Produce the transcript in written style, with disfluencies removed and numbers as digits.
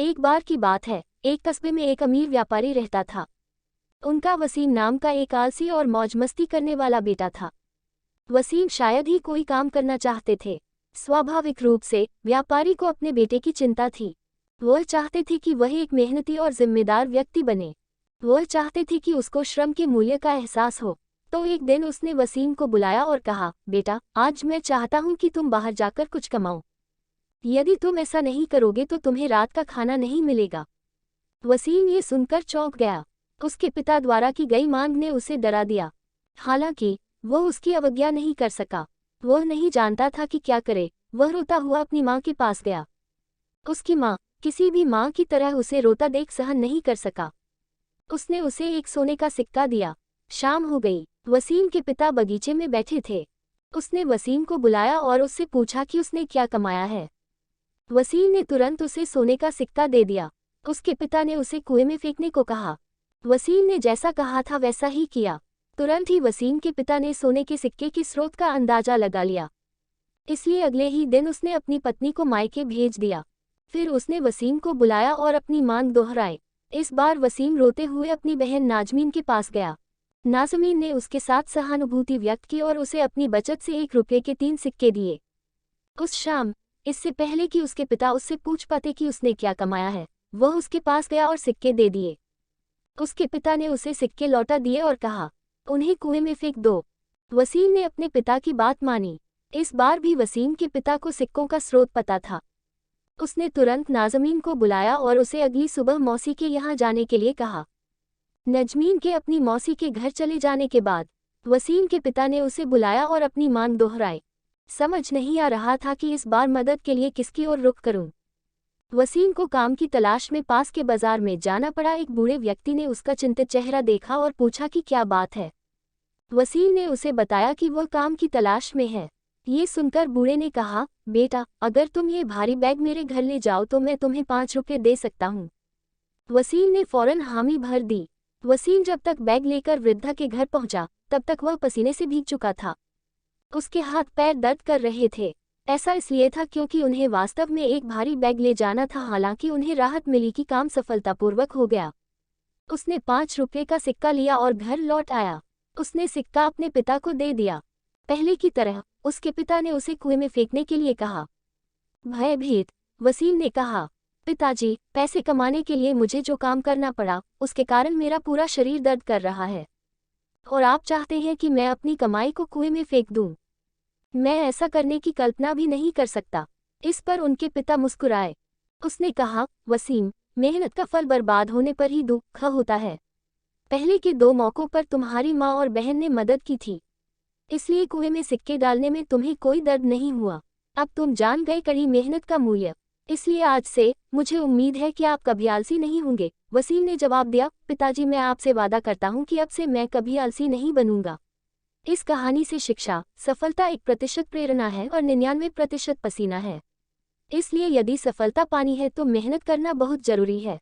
एक बार की बात है, एक कस्बे में एक अमीर व्यापारी रहता था। उनका वसीम नाम का एक आलसी और मौज मस्ती करने वाला बेटा था। वसीम शायद ही कोई काम करना चाहते थे। स्वाभाविक रूप से व्यापारी को अपने बेटे की चिंता थी। वह चाहते थे कि वह एक मेहनती और जिम्मेदार व्यक्ति बने। वह चाहते थे कि उसको श्रम के मूल्य का एहसास हो। तो एक दिन उसने वसीम को बुलाया और कहा, बेटा, आज मैं चाहता हूं कि तुम बाहर जाकर कुछ कमाओ। यदि तुम ऐसा नहीं करोगे तो तुम्हें रात का खाना नहीं मिलेगा। वसीम ये सुनकर चौंक गया। उसके पिता द्वारा की गई मांग ने उसे डरा दिया। हालांकि वह उसकी अवज्ञा नहीं कर सका। वह नहीं जानता था कि क्या करे। वह रोता हुआ अपनी माँ के पास गया। उसकी माँ किसी भी माँ की तरह उसे रोता देख सहन नहीं कर सका। उसने उसे एक सोने का सिक्का दिया। शाम हो गई। वसीम के पिता बगीचे में बैठे थे। उसने वसीम को बुलाया और उससे पूछा कि उसने क्या कमाया है। वसीम ने तुरंत उसे सोने का सिक्का दे दिया। उसके पिता ने उसे कुएं में फेंकने को कहा। वसीम ने जैसा कहा था वैसा ही किया। तुरंत ही वसीम के पिता ने सोने के सिक्के की स्रोत का अंदाजा लगा लिया। इसलिए अगले ही दिन उसने अपनी पत्नी को मायके भेज दिया। फिर उसने वसीम को बुलाया और अपनी मांग दोहराई। इस बार वसीम रोते हुए अपनी बहन नाजमीन के पास गया। नाजमीन ने उसके साथ सहानुभूति व्यक्त की और उसे अपनी बचत से 1 रुपये के 3 सिक्के दिए। उस शाम, इससे पहले कि उसके पिता उससे पूछ पाते कि उसने क्या कमाया है, वह उसके पास गया और सिक्के दे दिए। उसके पिता ने उसे सिक्के लौटा दिए और कहा, उन्हें कुएं में फेंक दो। वसीम ने अपने पिता की बात मानी। इस बार भी वसीम के पिता को सिक्कों का स्रोत पता था। उसने तुरंत नाज़मीन को बुलाया और उसे अगली सुबह मौसी के यहाँ जाने के लिए कहा। नजमीन के अपनी मौसी के घर चले जाने के बाद वसीम के पिता ने उसे बुलाया और अपनी मांग दोहराई। समझ नहीं आ रहा था कि इस बार मदद के लिए किसकी ओर रुख करूं। वसीम को काम की तलाश में पास के बाजार में जाना पड़ा। एक बूढ़े व्यक्ति ने उसका चिंतित चेहरा देखा और पूछा कि क्या बात है। वसीम ने उसे बताया कि वह काम की तलाश में है। ये सुनकर बूढ़े ने कहा, बेटा, अगर तुम ये भारी बैग मेरे घर ले जाओ तो मैं तुम्हें 5 रुपये दे सकता हूँ। वसीम ने फौरन हामी भर दी। वसीम जब तक बैग लेकर वृद्धा के घर पहुंचा तब तक वह पसीने से भीग चुका था। उसके हाथ पैर दर्द कर रहे थे। ऐसा इसलिए था क्योंकि उन्हें वास्तव में एक भारी बैग ले जाना था। हालांकि उन्हें राहत मिली कि काम सफलतापूर्वक हो गया। उसने 5 रुपये का सिक्का लिया और घर लौट आया। उसने सिक्का अपने पिता को दे दिया। पहले की तरह उसके पिता ने उसे कुएं में फेंकने के लिए कहा। भयभीत वसीम ने कहा, पिताजी, पैसे कमाने के लिए मुझे जो काम करना पड़ा उसके कारण मेरा पूरा शरीर दर्द कर रहा है, और आप चाहते हैं कि मैं अपनी कमाई को कुएं में फेंक दूं। मैं ऐसा करने की कल्पना भी नहीं कर सकता। इस पर उनके पिता मुस्कुराए। उसने कहा, वसीम, मेहनत का फल बर्बाद होने पर ही दुख होता है। पहले के 2 मौकों पर तुम्हारी माँ और बहन ने मदद की थी, इसलिए कुएं में सिक्के डालने में तुम्हें कोई दर्द नहीं हुआ। अब तुम जान गए कड़ी मेहनत का मूल्य, इसलिए आज से मुझे उम्मीद है कि आप कभी आलसी नहीं होंगे। वसीम ने जवाब दिया, पिताजी, मैं आपसे वादा करता हूँ कि अब से मैं कभी आलसी नहीं बनूंगा। इस कहानी से शिक्षा, सफलता 1% प्रेरणा है और 99% पसीना है। इसलिए यदि सफलता पानी है तो मेहनत करना बहुत जरूरी है।